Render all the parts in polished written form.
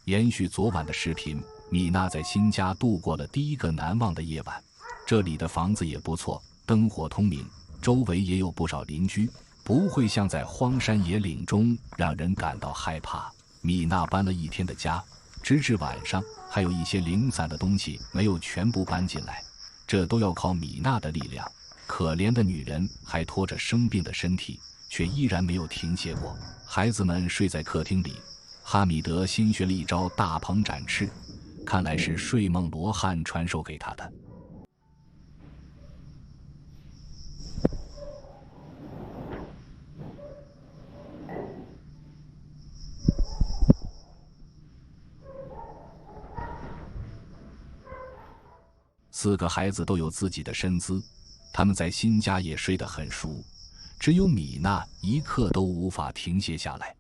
延续昨晚的视频，米娜在新家度过了第一个难忘的夜晚。这里的房子也不错，灯火通明，周围也有不少邻居，不会像在荒山野岭中让人感到害怕。米娜搬了一天的家，直至晚上还有一些零散的东西没有全部搬进来，这都要靠米娜的力量。可怜的女人还拖着生病的身体，却依然没有停歇过。孩子们睡在客厅里，哈米德新学了一招大鹏展翅，看来是睡梦罗汉传授给他的。4个孩子都有自己的身姿，他们在新家也睡得很熟，只有米娜一刻都无法停歇下来。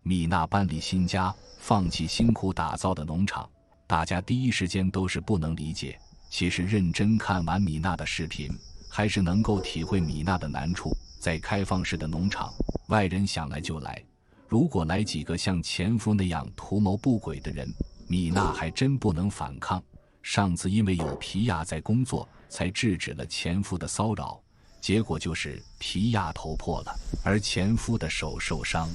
米娜搬离新家，放弃辛苦打造的农场，大家第一时间都是不能理解。其实认真看完米娜的视频，还是能够体会米娜的难处。在开放式的农场，外人想来就来，如果来几个像前夫那样图谋不轨的人，米娜还真不能反抗。上次因为有皮亚在工作，才制止了前夫的骚扰，结果就是皮亚头破了，而前夫的手受伤。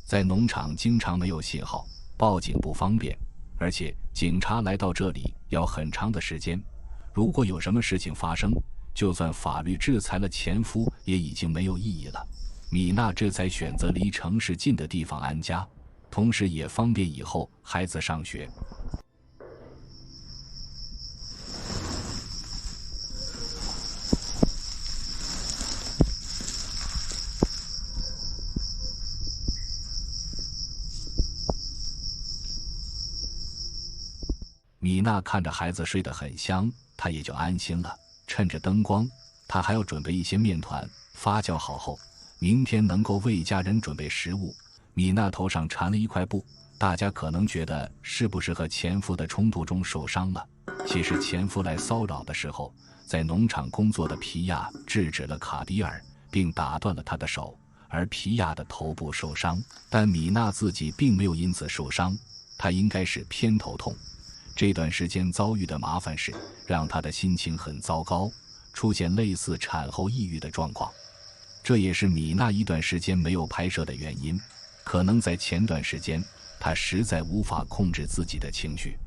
在农场经常没有信号，报警不方便，而且警察来到这里要很长的时间。如果有什么事情发生，就算法律制裁了前夫，也已经没有意义了。米娜这才选择离城市近的地方安家，同时也方便以后孩子上学。米娜看着孩子睡得很香，她也就安心了。趁着灯光，她还要准备一些面团，发酵好后，明天能够为家人准备食物。米娜头上缠了一块布，大家可能觉得是不是和前夫的冲突中受伤了？其实前夫来骚扰的时候，在农场工作的皮亚制止了卡迪尔，并打断了他的手，而皮亚的头部受伤，但米娜自己并没有因此受伤，她应该是偏头痛。这段时间遭遇的麻烦事让她的心情很糟糕，出现类似产后抑郁的状况。这也是米娜一段时间没有拍摄的原因，可能在前段时间她实在无法控制自己的情绪。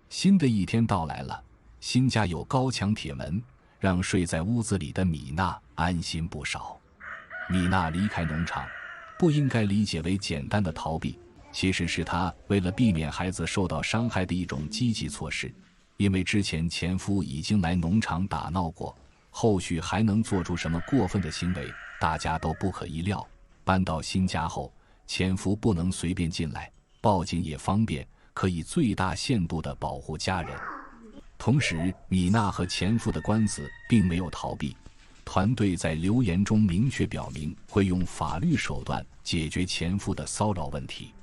新的一天到来了，新家有高墙铁门，让睡在屋子里的米娜安心不少。米娜离开农场，不应该理解为简单的逃避，其实是她为了避免孩子受到伤害的一种积极措施。因为之前前夫已经来农场打闹过，后续还能做出什么过分的行为，大家都不可意料。搬到新家后，前夫不能随便进来，报警也方便，可以最大限度地保护家人。同时，米娜和前夫的官司并没有逃避，团队在留言中明确表明会用法律手段解决前夫的骚扰问题。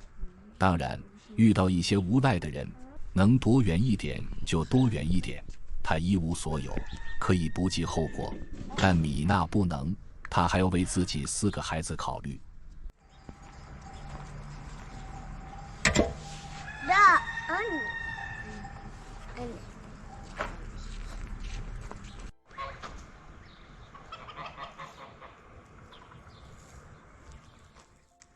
当然，遇到一些无赖的人，能躲远一点就多远一点，他一无所有，可以不计后果，但米娜不能，她还要为自己4个孩子考虑。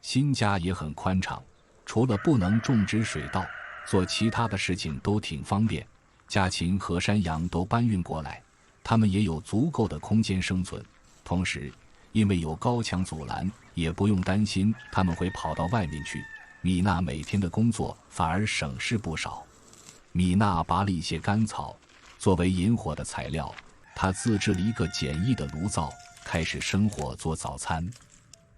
新家也很宽敞，除了不能种植水稻，做其他的事情都挺方便。家禽和山羊都搬运过来，它们也有足够的空间生存。同时，因为有高墙阻拦，也不用担心它们会跑到外面去。米娜每天的工作反而省事不少。米娜拔了一些干草，作为引火的材料，她自制了一个简易的炉灶，开始生火做早餐。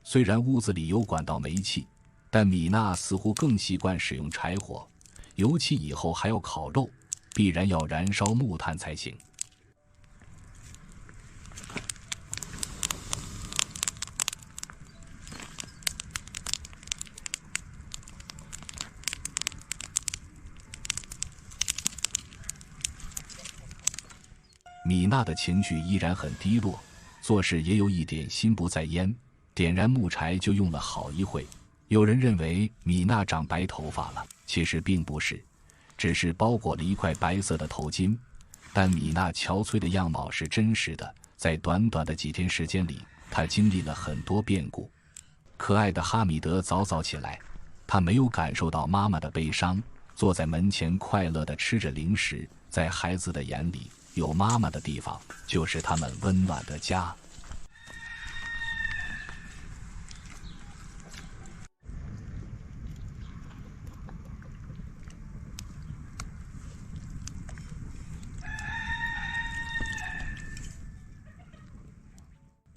虽然屋子里有管道煤气，但米娜似乎更习惯使用柴火，尤其以后还要烤肉，必然要燃烧木炭才行。米娜的情绪依然很低落，做事也有一点心不在焉，点燃木柴就用了好一会。有人认为米娜长白头发了，其实并不是，只是包裹了一块白色的头巾。但米娜憔悴的样貌是真实的，在短短的几天时间里，她经历了很多变故。可爱的哈米德早早起来，他没有感受到妈妈的悲伤，坐在门前快乐地吃着零食。在孩子的眼里，有妈妈的地方就是他们温暖的家。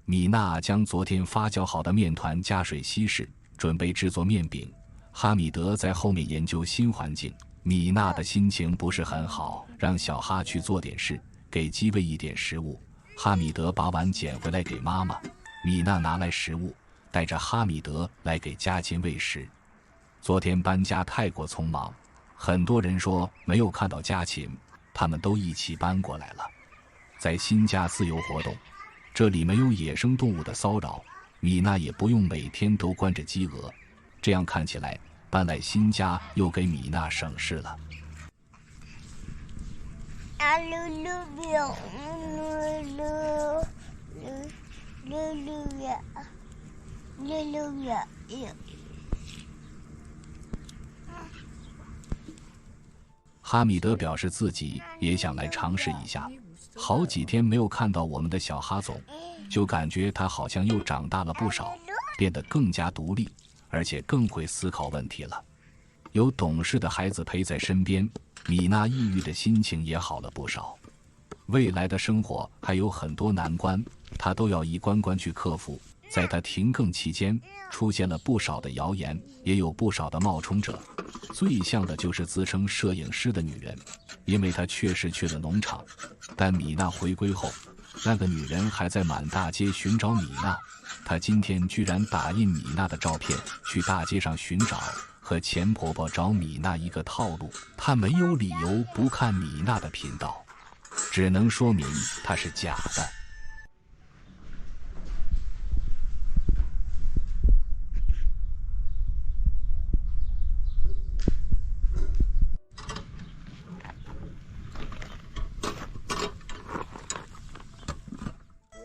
米娜将昨天发酵好的面团加水稀释，准备制作面饼。哈米德在后面研究新环境。米娜的心情不是很好，让小哈去做点事，给鸡喂一点食物。哈米德把碗捡回来给妈妈，米娜拿来食物，带着哈米德来给家禽喂食。昨天搬家太过匆忙，很多人说没有看到家禽，他们都一起搬过来了。在新家自由活动，这里没有野生动物的骚扰，米娜也不用每天都关着鸡鹅。这样看起来，搬来新家又给米娜省事了。哈米德表示自己也想来尝试一下，好几天没有看到我们的小哈总，就感觉他好像又长大了不少，变得更加独立，而且更会思考问题了。有懂事的孩子陪在身边，米娜抑郁的心情也好了不少。未来的生活还有很多难关，她都要一关关去克服。在她停更期间，出现了不少的谣言，也有不少的冒充者。最像的就是自称摄影师的女人，因为她确实去了农场，但米娜回归后，那个女人还在满大街寻找米娜。她今天居然打印米娜的照片，去大街上寻找，和钱婆婆找米娜一个套路。她没有理由不看米娜的频道，只能说明她是假的。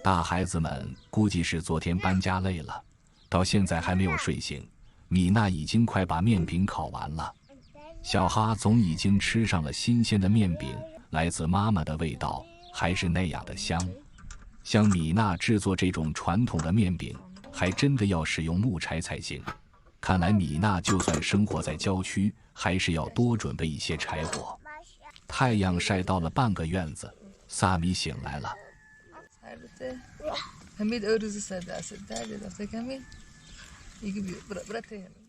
大孩子们估计是昨天搬家累了，到现在还没有睡醒。米娜已经快把面饼烤完了，小哈总已经吃上了新鲜的面饼，来自妈妈的味道还是那样的香。像米娜制作这种传统的面饼，还真的要使用木柴才行。看来米娜就算生活在郊区，还是要多准备一些柴火。太阳晒到了半个院子，萨米醒来了。حميد أورز السادة أسد هذا ده كمين يجيب برا تاني